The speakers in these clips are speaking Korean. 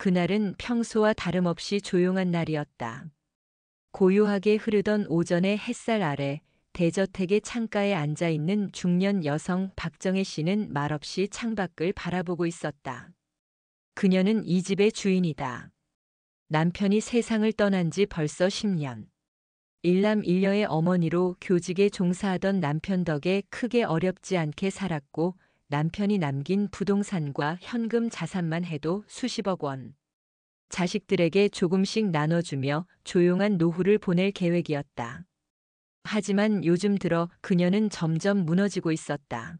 그날은 평소와 다름없이 조용한 날이었다. 고요하게 흐르던 오전의 햇살 아래 대저택의 창가에 앉아 있는 중년 여성 박정혜 씨는 말없이 창밖을 바라보고 있었다. 그녀는 이 집의 주인이다. 남편이 세상을 떠난 지 벌써 10년. 일남일녀의 어머니로 교직에 종사하던 남편 덕에 크게 어렵지 않게 살았고 남편이 남긴 부동산과 현금 자산만 해도 수십억 원. 자식들에게 조금씩 나눠주며 조용한 노후를 보낼 계획이었다. 하지만 요즘 들어 그녀는 점점 무너지고 있었다.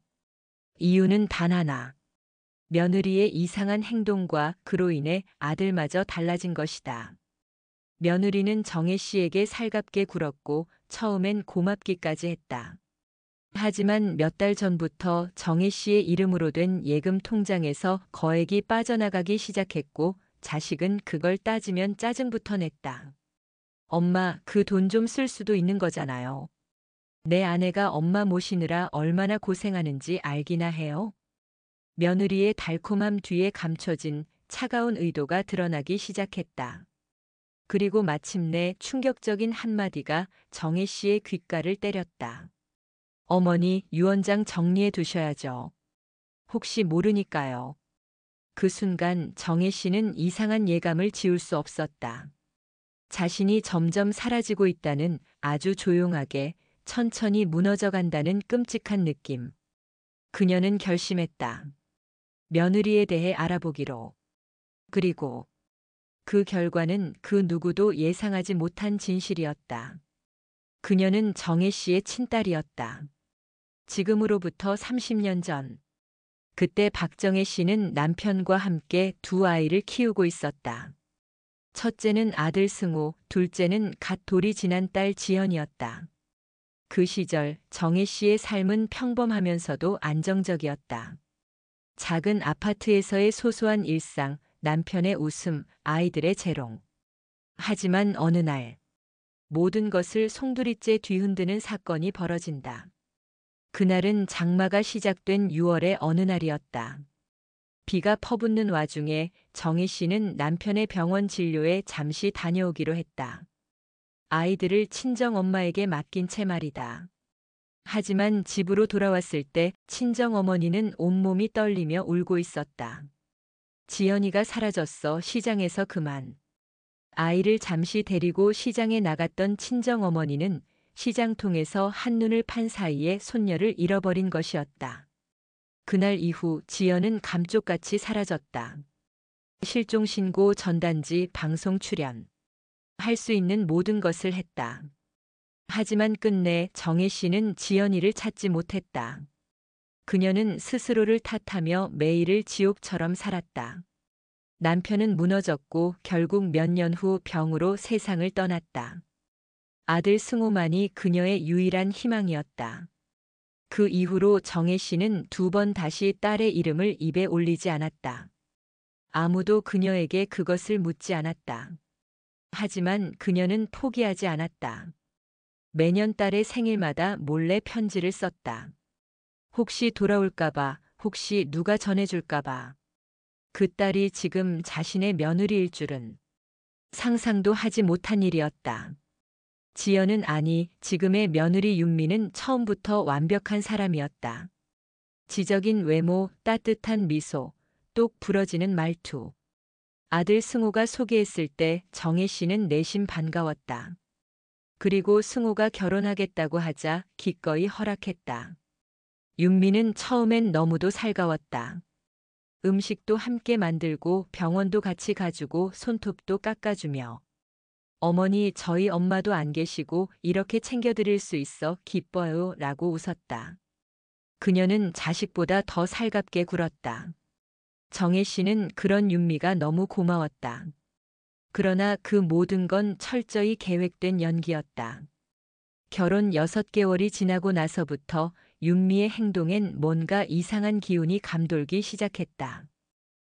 이유는 단 하나. 며느리의 이상한 행동과 그로 인해 아들마저 달라진 것이다. 며느리는 정혜 씨에게 살갑게 굴었고 처음엔 고맙기까지 했다. 하지만 몇 달 전부터 정혜 씨의 이름으로 된 예금 통장에서 거액이 빠져나가기 시작했고 자식은 그걸 따지면 짜증부터 냈다. 엄마, 그 돈 좀 쓸 수도 있는 거잖아요. 내 아내가 엄마 모시느라 얼마나 고생하는지 알기나 해요? 며느리의 달콤함 뒤에 감춰진 차가운 의도가 드러나기 시작했다. 그리고 마침내 충격적인 한마디가 정혜 씨의 귓가를 때렸다. 어머니, 유언장 정리해 두셔야죠. 혹시 모르니까요. 그 순간 정혜 씨는 이상한 예감을 지울 수 없었다. 자신이 점점 사라지고 있다는, 아주 조용하게 천천히 무너져 간다는 끔찍한 느낌. 그녀는 결심했다. 며느리에 대해 알아보기로. 그리고 그 결과는 그 누구도 예상하지 못한 진실이었다. 그녀는 정혜 씨의 친딸이었다. 지금으로부터 30년 전. 그때 박정혜 씨는 남편과 함께 두 아이를 키우고 있었다. 첫째는 아들 승우, 둘째는 갓 돌이 지난 딸 지연이었다. 그 시절 정혜 씨의 삶은 평범하면서도 안정적이었다. 작은 아파트에서의 소소한 일상, 남편의 웃음, 아이들의 재롱. 하지만 어느 날 모든 것을 송두리째 뒤흔드는 사건이 벌어진다. 그날은 장마가 시작된 6월의 어느 날이었다. 비가 퍼붓는 와중에 정혜 씨는 남편의 병원 진료에 잠시 다녀오기로 했다. 아이들을 친정엄마에게 맡긴 채 말이다. 하지만 집으로 돌아왔을 때 친정어머니는 온몸이 떨리며 울고 있었다. 지연이가 사라졌어, 시장에서 그만. 아이를 잠시 데리고 시장에 나갔던 친정어머니는 시장통에서 한눈을 판 사이에 손녀를 잃어버린 것이었다. 그날 이후 지연은 감쪽같이 사라졌다. 실종신고, 전단지, 방송 출연. 할 수 있는 모든 것을 했다. 하지만 끝내 정혜 씨는 지연이를 찾지 못했다. 그녀는 스스로를 탓하며 매일을 지옥처럼 살았다. 남편은 무너졌고 결국 몇 년 후 병으로 세상을 떠났다. 아들 승우만이 그녀의 유일한 희망이었다. 그 이후로 정혜 씨는 두 번 다시 딸의 이름을 입에 올리지 않았다. 아무도 그녀에게 그것을 묻지 않았다. 하지만 그녀는 포기하지 않았다. 매년 딸의 생일마다 몰래 편지를 썼다. 혹시 돌아올까봐, 혹시 누가 전해줄까봐. 그 딸이 지금 자신의 며느리일 줄은 상상도 하지 못한 일이었다. 지연은, 아니, 지금의 며느리 윤미는 처음부터 완벽한 사람이었다. 지적인 외모, 따뜻한 미소, 똑 부러지는 말투. 아들 승우가 소개했을 때 정혜 씨는 내심 반가웠다. 그리고 승우가 결혼하겠다고 하자 기꺼이 허락했다. 윤미는 처음엔 너무도 살가웠다. 음식도 함께 만들고 병원도 같이 가주고 손톱도 깎아주며. 어머니, 저희 엄마도 안 계시고 이렇게 챙겨드릴 수 있어 기뻐요 라고 웃었다. 그녀는 자식보다 더 살갑게 굴었다. 정혜 씨는 그런 윤미가 너무 고마웠다. 그러나 그 모든 건 철저히 계획된 연기였다. 결혼 6개월이 지나고 나서부터 윤미의 행동엔 뭔가 이상한 기운이 감돌기 시작했다.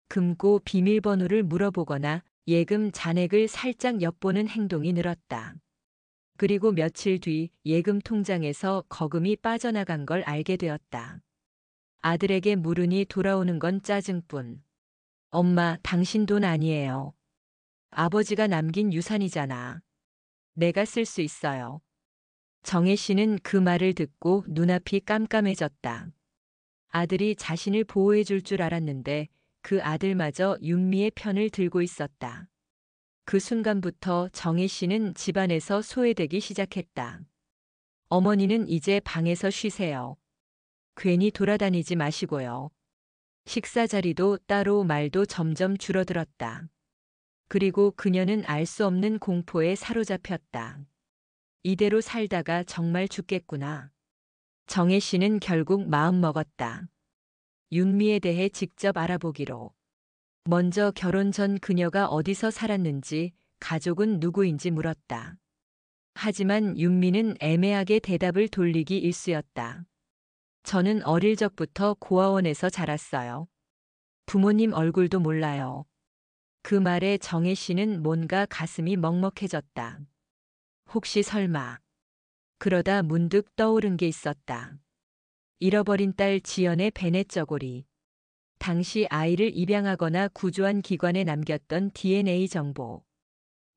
금고 비밀번호를 물어보거나 예금 잔액을 살짝 엿보는 행동이 늘었다. 그리고 며칠 뒤 예금 통장에서 거금이 빠져나간 걸 알게 되었다. 아들에게 물으니 돌아오는 건 짜증뿐. 엄마, 당신 돈 아니에요. 아버지가 남긴 유산이잖아. 내가 쓸 수 있어요. 정혜 씨는 그 말을 듣고 눈앞이 깜깜해졌다. 아들이 자신을 보호해 줄 줄 알았는데 그 아들마저 윤미의 편을 들고 있었다. 그 순간부터 정혜 씨는 집안에서 소외되기 시작했다. 어머니는 이제 방에서 쉬세요. 괜히 돌아다니지 마시고요. 식사 자리도 따로 말도 점점 줄어들었다. 그리고 그녀는 알 수 없는 공포에 사로잡혔다. 이대로 살다가 정말 죽겠구나. 정혜 씨는 결국 마음먹었다. 윤미에 대해 직접 알아보기로. 먼저 결혼 전 그녀가 어디서 살았는지, 가족은 누구인지 물었다. 하지만 윤미는 애매하게 대답을 돌리기 일쑤였다. 저는 어릴 적부터 고아원에서 자랐어요. 부모님 얼굴도 몰라요. 그 말에 정혜 씨는 뭔가 가슴이 먹먹해졌다. 혹시 설마. 그러다 문득 떠오른 게 있었다. 잃어버린 딸 지연의 베넷 저고리. 당시 아이를 입양하거나 구조한 기관에 남겼던 DNA 정보.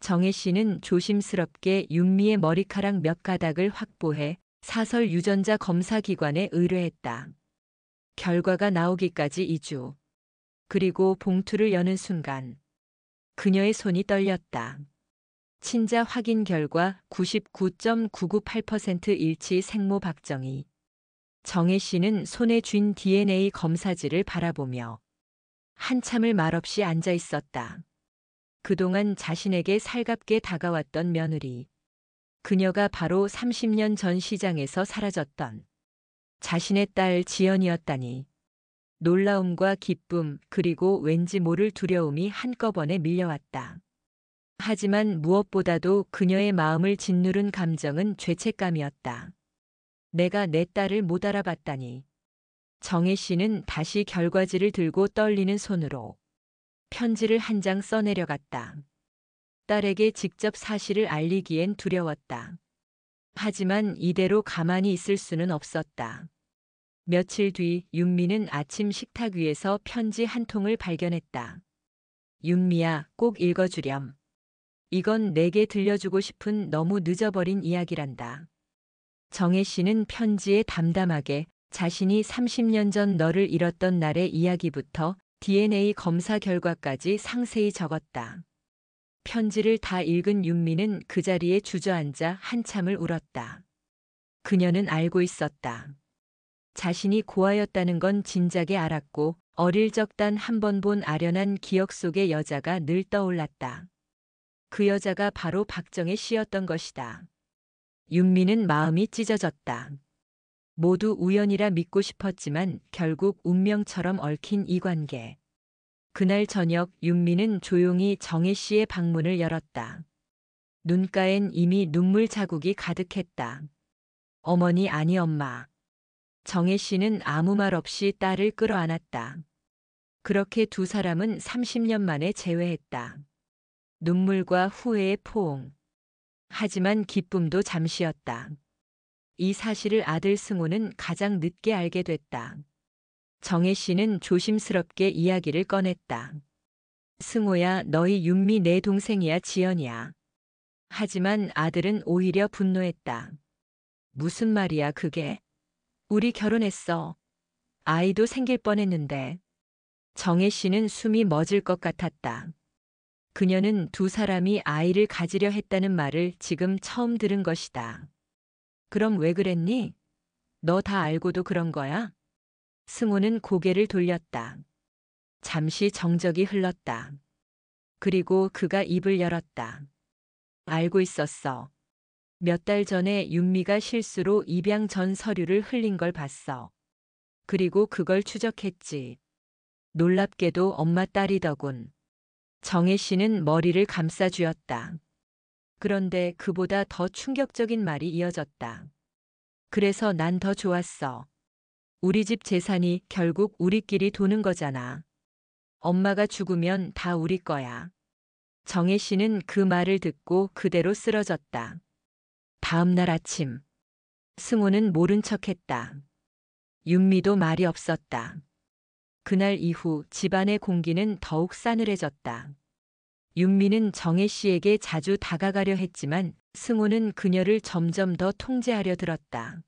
정혜 씨는 조심스럽게 윤미의 머리카락 몇 가닥을 확보해 사설 유전자 검사 기관에 의뢰했다. 결과가 나오기까지 2주. 그리고 봉투를 여는 순간 그녀의 손이 떨렸다. 친자 확인 결과 99.998% 일치 생모 박정희. 정혜 씨는 손에 쥔 DNA 검사지를 바라보며 한참을 말없이 앉아 있었다. 그동안 자신에게 살갑게 다가왔던 며느리. 그녀가 바로 30년 전 시장에서 사라졌던 자신의 딸 지연이었다니. 놀라움과 기쁨 그리고 왠지 모를 두려움이 한꺼번에 밀려왔다. 하지만 무엇보다도 그녀의 마음을 짓누른 감정은 죄책감이었다. 내가 내 딸을 못 알아봤다니. 정혜 씨는 다시 결과지를 들고 떨리는 손으로 편지를 한 장 써내려갔다. 딸에게 직접 사실을 알리기엔 두려웠다. 하지만 이대로 가만히 있을 수는 없었다. 며칠 뒤 윤미는 아침 식탁 위에서 편지 한 통을 발견했다. 윤미야, 꼭 읽어주렴. 이건 내게 들려주고 싶은 너무 늦어버린 이야기란다. 정혜 씨는 편지에 담담하게 자신이 30년 전 너를 잃었던 날의 이야기부터 DNA 검사 결과까지 상세히 적었다. 편지를 다 읽은 윤미는 그 자리에 주저앉아 한참을 울었다. 그녀는 알고 있었다. 자신이 고아였다는 건 진작에 알았고 어릴 적 단 한 번 본 아련한 기억 속의 여자가 늘 떠올랐다. 그 여자가 바로 박정혜 씨였던 것이다. 윤미는 마음이 찢어졌다. 모두 우연이라 믿고 싶었지만 결국 운명처럼 얽힌 이 관계. 그날 저녁 윤미는 조용히 정혜 씨의 방문을 열었다. 눈가엔 이미 눈물 자국이 가득했다. 어머니, 아니 엄마. 정혜 씨는 아무 말 없이 딸을 끌어안았다. 그렇게 두 사람은 30년 만에 재회했다. 눈물과 후회의 포옹. 하지만 기쁨도 잠시였다. 이 사실을 아들 승호는 가장 늦게 알게 됐다. 정혜 씨는 조심스럽게 이야기를 꺼냈다. 승호야, 너희 윤미 내 동생이야, 지연이야. 하지만 아들은 오히려 분노했다. 무슨 말이야 그게? 우리 결혼했어. 아이도 생길 뻔했는데. 정혜 씨는 숨이 멎을 것 같았다. 그녀는 두 사람이 아이를 가지려 했다는 말을 지금 처음 들은 것이다. 그럼 왜 그랬니? 너 다 알고도 그런 거야? 승호는 고개를 돌렸다. 잠시 정적이 흘렀다. 그리고 그가 입을 열었다. 알고 있었어. 몇 달 전에 윤미가 실수로 입양 전 서류를 흘린 걸 봤어. 그리고 그걸 추적했지. 놀랍게도 엄마 딸이더군. 정혜 씨는 머리를 감싸쥐었다. 그런데 그보다 더 충격적인 말이 이어졌다. 그래서 난 더 좋았어. 우리 집 재산이 결국 우리끼리 도는 거잖아. 엄마가 죽으면 다 우리 거야. 정혜 씨는 그 말을 듣고 그대로 쓰러졌다. 다음 날 아침. 승호는 모른 척했다. 윤미도 말이 없었다. 그날 이후 집안의 공기는 더욱 싸늘해졌다. 윤미는 정혜 씨에게 자주 다가가려 했지만 승호는 그녀를 점점 더 통제하려 들었다.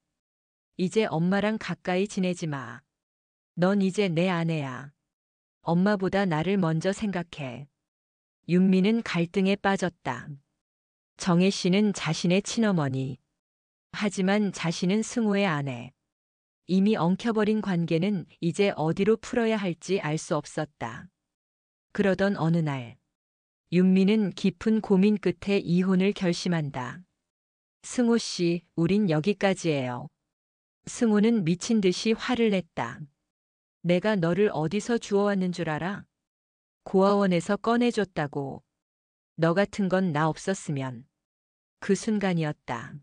이제 엄마랑 가까이 지내지 마. 넌 이제 내 아내야. 엄마보다 나를 먼저 생각해. 윤미는 갈등에 빠졌다. 정혜 씨는 자신의 친어머니. 하지만 자신은 승호의 아내. 이미 엉켜버린 관계는 이제 어디로 풀어야 할지 알 수 없었다. 그러던 어느 날, 윤미는 깊은 고민 끝에 이혼을 결심한다. 승호 씨, 우린 여기까지예요. 승호는 미친 듯이 화를 냈다. 내가 너를 어디서 주워왔는 줄 알아? 고아원에서 꺼내줬다고. 너 같은 건 나 없었으면. 그 순간이었다.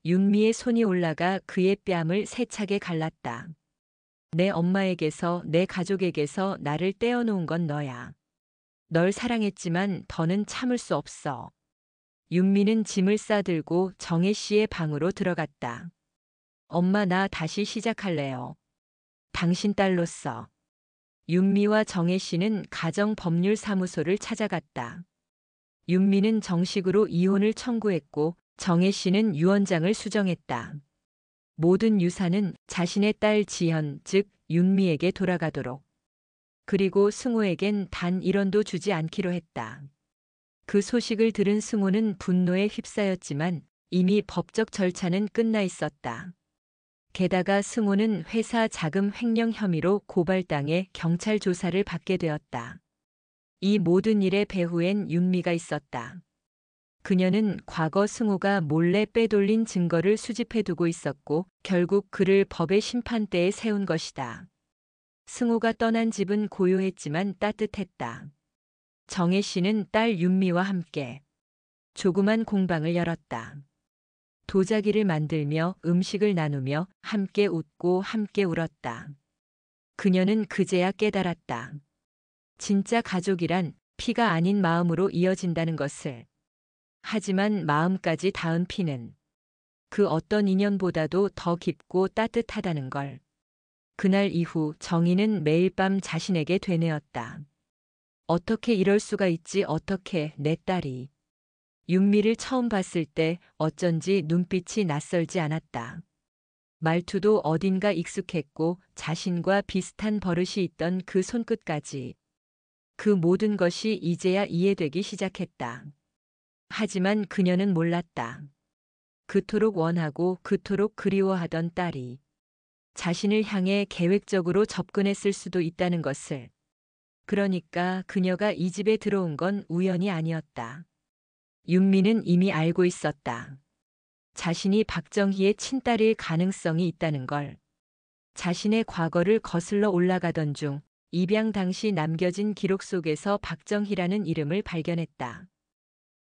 윤미의 손이 올라가 그의 뺨을 세차게 갈랐다. 내 엄마에게서, 내 가족에게서 나를 떼어놓은 건 너야. 널 사랑했지만 더는 참을 수 없어. 윤미는 짐을 싸들고 정혜 씨의 방으로 들어갔다. 엄마, 나 다시 시작할래요. 당신 딸로서. 윤미와 정혜 씨는 가정법률사무소를 찾아갔다. 윤미는 정식으로 이혼을 청구했고 정혜 씨는 유언장을 수정했다. 모든 유산은 자신의 딸 지현, 즉 윤미에게 돌아가도록. 그리고 승호에겐 단 1원도 주지 않기로 했다. 그 소식을 들은 승호는 분노에 휩싸였지만 이미 법적 절차는 끝나 있었다. 게다가 승호는 회사 자금 횡령 혐의로 고발당해 경찰 조사를 받게 되었다. 이 모든 일의 배후엔 윤미가 있었다. 그녀는 과거 승호가 몰래 빼돌린 증거를 수집해두고 있었고 결국 그를 법의 심판대에 세운 것이다. 승호가 떠난 집은 고요했지만 따뜻했다. 정혜 씨는 딸 윤미와 함께 조그만 공방을 열었다. 도자기를 만들며 음식을 나누며 함께 웃고 함께 울었다. 그녀는 그제야 깨달았다. 진짜 가족이란 피가 아닌 마음으로 이어진다는 것을. 하지만 마음까지 닿은 피는 그 어떤 인연보다도 더 깊고 따뜻하다는 걸. 그날 이후 정희는 매일 밤 자신에게 되뇌었다. 어떻게 이럴 수가 있지, 어떻게 내 딸이. 윤미를 처음 봤을 때 어쩐지 눈빛이 낯설지 않았다. 말투도 어딘가 익숙했고 자신과 비슷한 버릇이 있던 그 손끝까지. 그 모든 것이 이제야 이해되기 시작했다. 하지만 그녀는 몰랐다. 그토록 원하고 그토록 그리워하던 딸이 자신을 향해 계획적으로 접근했을 수도 있다는 것을. 그러니까 그녀가 이 집에 들어온 건 우연이 아니었다. 윤미는 이미 알고 있었다. 자신이 박정희의 친딸일 가능성이 있다는 걸. 자신의 과거를 거슬러 올라가던 중 입양 당시 남겨진 기록 속에서 박정희라는 이름을 발견했다.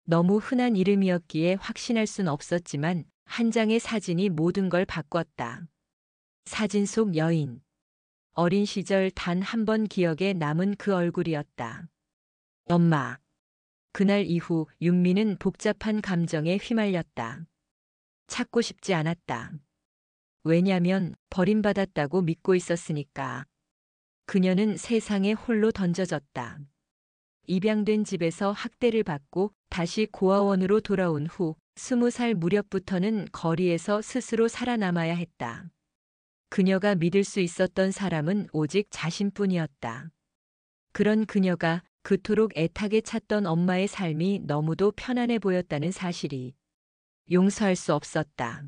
너무 흔한 이름이었기에 확신할 순 없었지만 한 장의 사진이 모든 걸 바꿨다. 사진 속 여인. 어린 시절 단 한 번 기억에 남은 그 얼굴이었다. 엄마. 그날 이후 윤미는 복잡한 감정에 휘말렸다. 찾고 싶지 않았다. 왜냐면 버림받았다고 믿고 있었으니까. 그녀는 세상에 홀로 던져졌다. 입양된 집에서 학대를 받고 다시 고아원으로 돌아온 후 20살 무렵부터는 거리에서 스스로 살아남아야 했다. 그녀가 믿을 수 있었던 사람은 오직 자신뿐이었다. 그런 그녀가 그토록 애타게 찾던 엄마의 삶이 너무도 편안해 보였다는 사실이 용서할 수 없었다.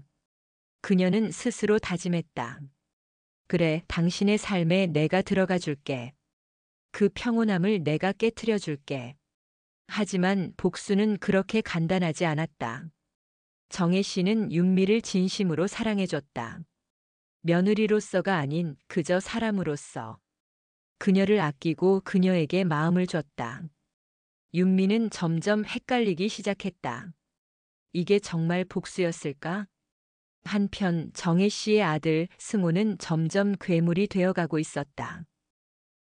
그녀는 스스로 다짐했다. 그래, 당신의 삶에 내가 들어가 줄게. 그 평온함을 내가 깨트려 줄게. 하지만 복수는 그렇게 간단하지 않았다. 정혜 씨는 윤미를 진심으로 사랑해줬다. 며느리로서가 아닌 그저 사람으로서. 그녀를 아끼고 그녀에게 마음을 줬다. 윤미는 점점 헷갈리기 시작했다. 이게 정말 복수였을까? 한편 정혜 씨의 아들 승호는 점점 괴물이 되어가고 있었다.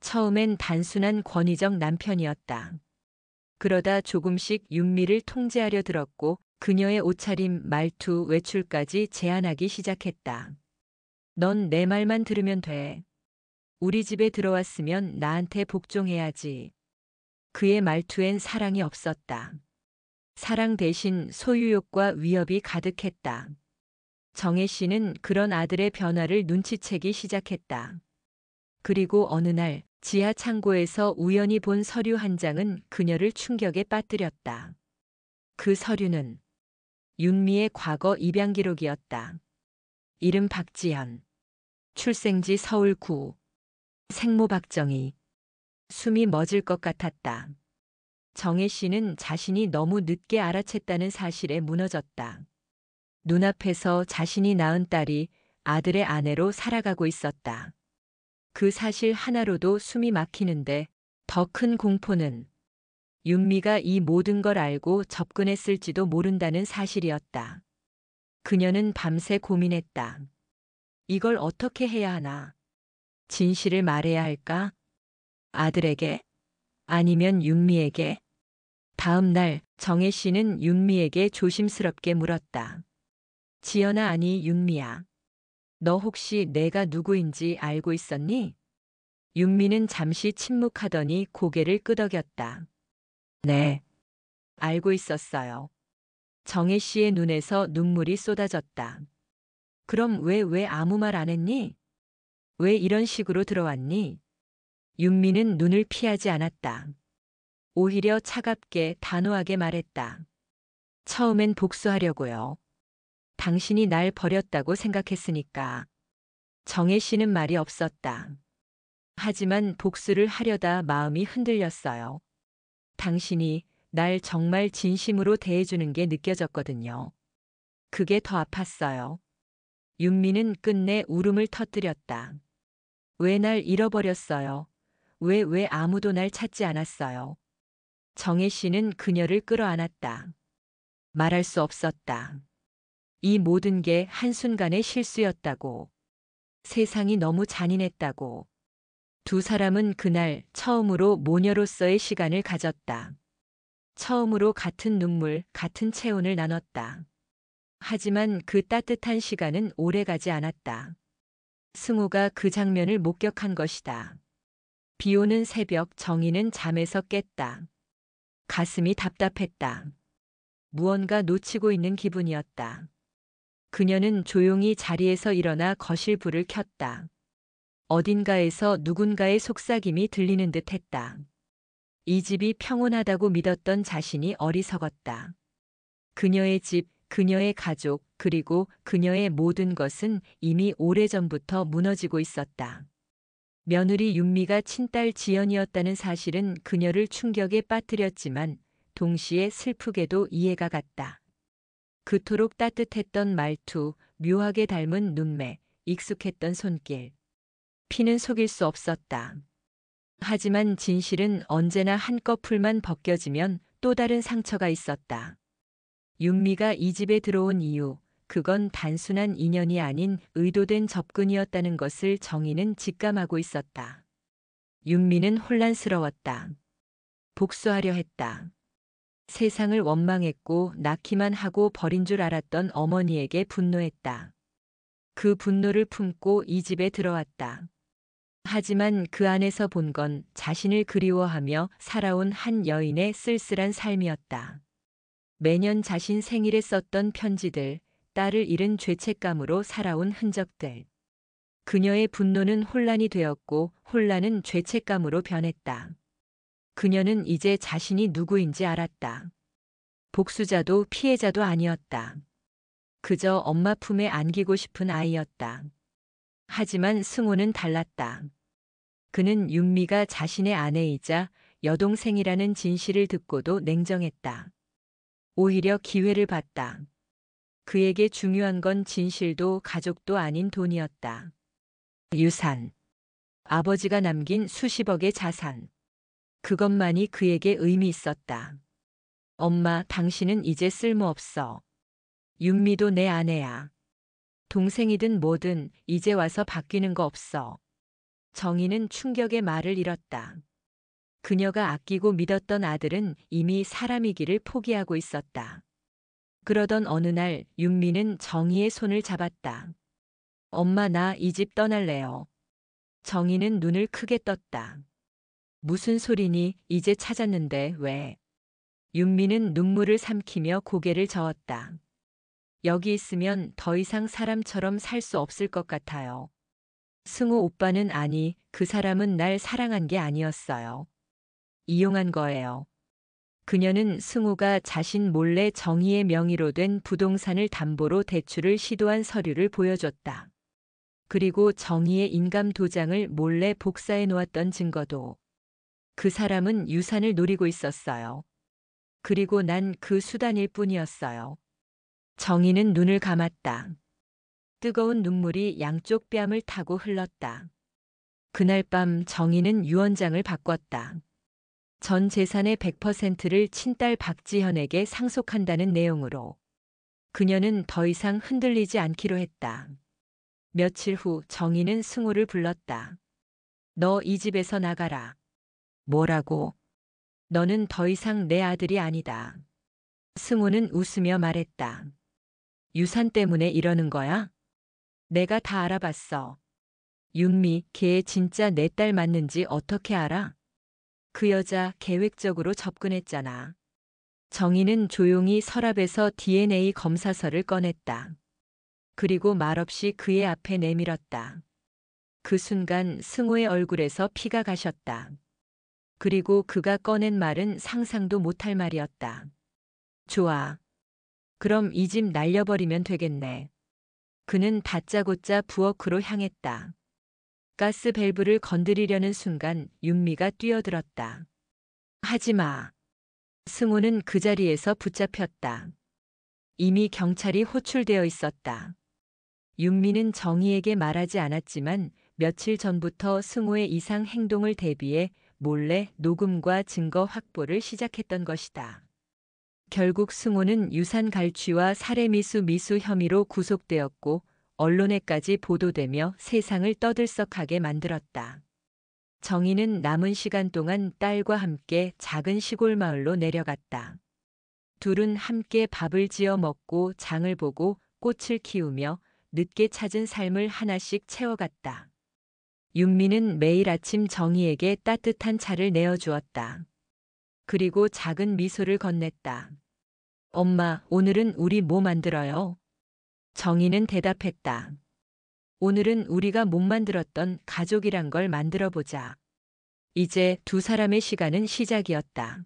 처음엔 단순한 권위적 남편이었다. 그러다 조금씩 윤미를 통제하려 들었고 그녀의 옷차림, 말투, 외출까지 제한하기 시작했다. 넌 내 말만 들으면 돼. 우리 집에 들어왔으면 나한테 복종해야지. 그의 말투엔 사랑이 없었다. 사랑 대신 소유욕과 위협이 가득했다. 정혜 씨는 그런 아들의 변화를 눈치채기 시작했다. 그리고 어느 날 지하 창고에서 우연히 본 서류 한 장은 그녀를 충격에 빠뜨렸다. 그 서류는 윤미의 과거 입양 기록이었다. 이름 박지현, 출생지 서울구, 생모 박정희. 숨이 멎을 것 같았다. 정혜 씨는 자신이 너무 늦게 알아챘다는 사실에 무너졌다. 눈앞에서 자신이 낳은 딸이 아들의 아내로 살아가고 있었다. 그 사실 하나로도 숨이 막히는데 더 큰 공포는 윤미가 이 모든 걸 알고 접근했을지도 모른다는 사실이었다. 그녀는 밤새 고민했다. 이걸 어떻게 해야 하나? 진실을 말해야 할까? 아들에게? 아니면 윤미에게? 다음 날 정혜 씨는 윤미에게 조심스럽게 물었다. 지연아, 아니 윤미야. 너 혹시 내가 누구인지 알고 있었니? 윤미는 잠시 침묵하더니 고개를 끄덕였다. 네, 알고 있었어요. 정혜 씨의 눈에서 눈물이 쏟아졌다. 그럼 왜 아무 말 안 했니? 왜 이런 식으로 들어왔니? 윤미는 눈을 피하지 않았다. 오히려 차갑게 단호하게 말했다. 처음엔 복수하려고요. 당신이 날 버렸다고 생각했으니까. 정혜 씨는 말이 없었다. 하지만 복수를 하려다 마음이 흔들렸어요. 당신이 날 정말 진심으로 대해주는 게 느껴졌거든요. 그게 더 아팠어요. 윤미는 끝내 울음을 터뜨렸다. 왜 날 잃어버렸어요? 왜 아무도 날 찾지 않았어요? 정혜 씨는 그녀를 끌어안았다. 말할 수 없었다. 이 모든 게 한순간의 실수였다고. 세상이 너무 잔인했다고. 두 사람은 그날 처음으로 모녀로서의 시간을 가졌다. 처음으로 같은 눈물, 같은 체온을 나눴다. 하지만 그 따뜻한 시간은 오래가지 않았다. 승우가 그 장면을 목격한 것이다. 비 오는 새벽 정희는 잠에서 깼다. 가슴이 답답했다. 무언가 놓치고 있는 기분이었다. 그녀는 조용히 자리에서 일어나 거실 불을 켰다. 어딘가에서 누군가의 속삭임이 들리는 듯 했다. 이 집이 평온하다고 믿었던 자신이 어리석었다. 그녀의 집, 그녀의 가족, 그리고 그녀의 모든 것은 이미 오래전부터 무너지고 있었다. 며느리 윤미가 친딸 지연이었다는 사실은 그녀를 충격에 빠뜨렸지만 동시에 슬프게도 이해가 갔다. 그토록 따뜻했던 말투, 묘하게 닮은 눈매, 익숙했던 손길. 피는 속일 수 없었다. 하지만 진실은 언제나 한꺼풀만 벗겨지면 또 다른 상처가 있었다. 윤미가 이 집에 들어온 이유, 그건 단순한 인연이 아닌 의도된 접근이었다는 것을 정희는 직감하고 있었다. 윤미는 혼란스러웠다. 복수하려 했다. 세상을 원망했고 낳기만 하고 버린 줄 알았던 어머니에게 분노했다. 그 분노를 품고 이 집에 들어왔다. 하지만 그 안에서 본 건 자신을 그리워하며 살아온 한 여인의 쓸쓸한 삶이었다. 매년 자신 생일에 썼던 편지들, 딸을 잃은 죄책감으로 살아온 흔적들. 그녀의 분노는 혼란이 되었고 혼란은 죄책감으로 변했다. 그녀는 이제 자신이 누구인지 알았다. 복수자도 피해자도 아니었다. 그저 엄마 품에 안기고 싶은 아이였다. 하지만 승호는 달랐다. 그는 윤미가 자신의 아내이자 여동생이라는 진실을 듣고도 냉정했다. 오히려 기회를 봤다. 그에게 중요한 건 진실도 가족도 아닌 돈이었다. 유산. 아버지가 남긴 수십억의 자산. 그것만이 그에게 의미 있었다. 엄마, 당신은 이제 쓸모없어. 윤미도 내 아내야. 동생이든 뭐든 이제 와서 바뀌는 거 없어. 정희는 충격의 말을 잃었다. 그녀가 아끼고 믿었던 아들은 이미 사람이기를 포기하고 있었다. 그러던 어느 날 윤미는 정희의 손을 잡았다. 엄마, 나 이 집 떠날래요. 정희는 눈을 크게 떴다. 무슨 소리니? 이제 찾았는데 왜? 윤미는 눈물을 삼키며 고개를 저었다. 여기 있으면 더 이상 사람처럼 살 수 없을 것 같아요. 승우 오빠는 아니, 그 사람은 날 사랑한 게 아니었어요. 이용한 거예요. 그녀는 승우가 자신 몰래 정희의 명의로 된 부동산을 담보로 대출을 시도한 서류를 보여줬다. 그리고 정희의 인감 도장을 몰래 복사해 놓았던 증거도. 그 사람은 유산을 노리고 있었어요. 그리고 난 그 수단일 뿐이었어요. 정희는 눈을 감았다. 뜨거운 눈물이 양쪽 뺨을 타고 흘렀다. 그날 밤 정희는 유언장을 바꿨다. 전 재산의 100%를 친딸 박지현에게 상속한다는 내용으로. 그녀는 더 이상 흔들리지 않기로 했다. 며칠 후 정희는 승우를 불렀다. 너 이 집에서 나가라. 뭐라고? 너는 더 이상 내 아들이 아니다. 승우는 웃으며 말했다. 유산 때문에 이러는 거야? 내가 다 알아봤어. 윤미, 걔 진짜 내 딸 맞는지 어떻게 알아? 그 여자 계획적으로 접근했잖아. 정희는 조용히 서랍에서 DNA 검사서를 꺼냈다. 그리고 말없이 그의 앞에 내밀었다. 그 순간 승우의 얼굴에서 피가 가셨다. 그리고 그가 꺼낸 말은 상상도 못할 말이었다. 좋아. 그럼 이 집 날려버리면 되겠네. 그는 다짜고짜 부엌으로 향했다. 가스 밸브를 건드리려는 순간 윤미가 뛰어들었다. 하지 마. 승우는 그 자리에서 붙잡혔다. 이미 경찰이 호출되어 있었다. 윤미는 정희에게 말하지 않았지만 며칠 전부터 승우의 이상 행동을 대비해 몰래 녹음과 증거 확보를 시작했던 것이다. 결국 승우는 유산 갈취와 살해미수 미수 혐의로 구속되었고 언론에까지 보도되며 세상을 떠들썩하게 만들었다. 정희는 남은 시간 동안 딸과 함께 작은 시골 마을로 내려갔다. 둘은 함께 밥을 지어 먹고 장을 보고 꽃을 키우며 늦게 찾은 삶을 하나씩 채워갔다. 윤미는 매일 아침 정희에게 따뜻한 차를 내어주었다. 그리고 작은 미소를 건넸다. 엄마, 오늘은 우리 뭐 만들어요? 정희는 대답했다. 오늘은 우리가 못 만들었던 가족이란 걸 만들어 보자. 이제 두 사람의 시간은 시작이었다.